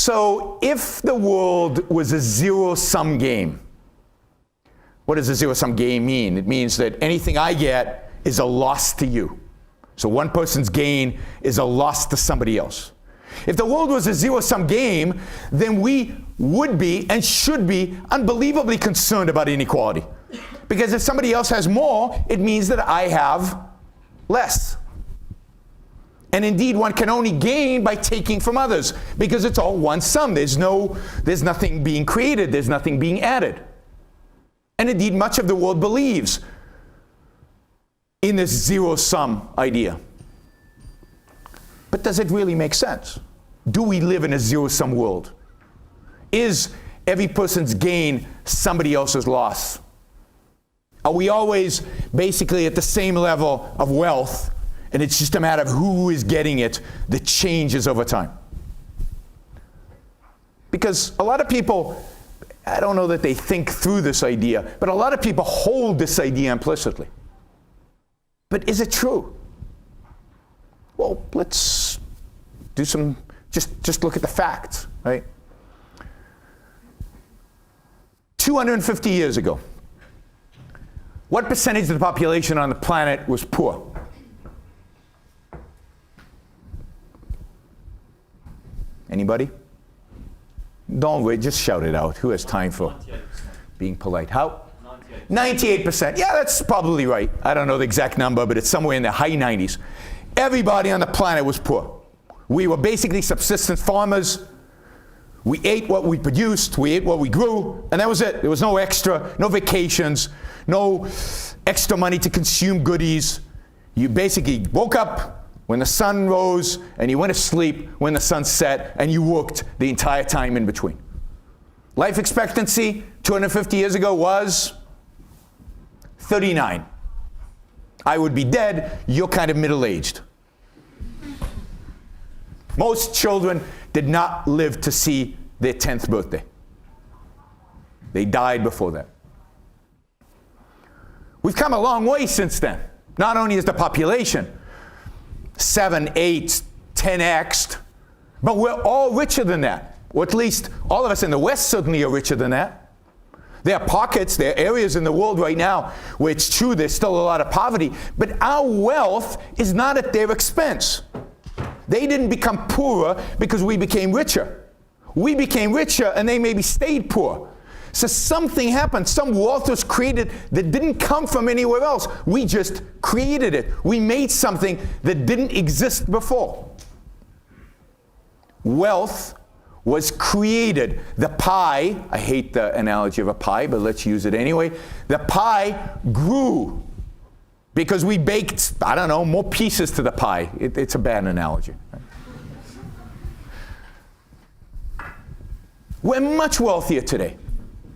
So if the world was a zero-sum game, what does a zero-sum game mean? It means that anything I get is a loss to you. So one person's gain is a loss to somebody else. If the world was a zero-sum game, then we would be and should be unbelievably concerned about inequality. Because if somebody else has more, it means that I have less. And indeed, one can only gain by taking from others, because it's all one sum. There's nothing being created, there's nothing being added. And indeed, much of the world believes in this zero-sum idea. But does it really make sense? Do we live in a zero-sum world? Is every person's gain somebody else's loss? Are we always basically at the same level of wealth, and it's just a matter of who is getting it that changes over time? Because a lot of people, I don't know that they think through this idea, but a lot of people hold this idea implicitly. But is it true? Well, let's do some, just look at the facts, right? 250 years ago, what percentage of the population on the planet was poor? Anybody? Don't wait, just shout it out. Who has time for being polite? How? 98%. Yeah, that's probably right. I don't know the exact number, but it's somewhere in the high 90s. Everybody on the planet was poor. We were basically subsistence farmers. We ate what we produced, we ate what we grew, and that was it. There was no extra, no vacations, no extra money to consume goodies. You basically woke up when the sun rose, and you went to sleep when the sun set, and you worked the entire time in between. Life expectancy 250 years ago was 39. I would be dead, you're kind of middle-aged. Most children did not live to see their 10th birthday. They died before that. We've come a long way since then. Not only is the population 7, 8, 10x'd, but we're all richer than that. Or at least all of us in the West certainly are richer than that. There are pockets, there are areas in the world right now where it's true there's still a lot of poverty, but our wealth is not at their expense. They didn't become poorer because we became richer. We became richer and they maybe stayed poor. So something happened. Some wealth was created that didn't come from anywhere else. We just created it. We made something that didn't exist before. Wealth was created. The pie, I hate the analogy of a pie, but let's use it anyway. The pie grew because we baked, I don't know, more pieces to the pie. It's a bad analogy. We're much wealthier today.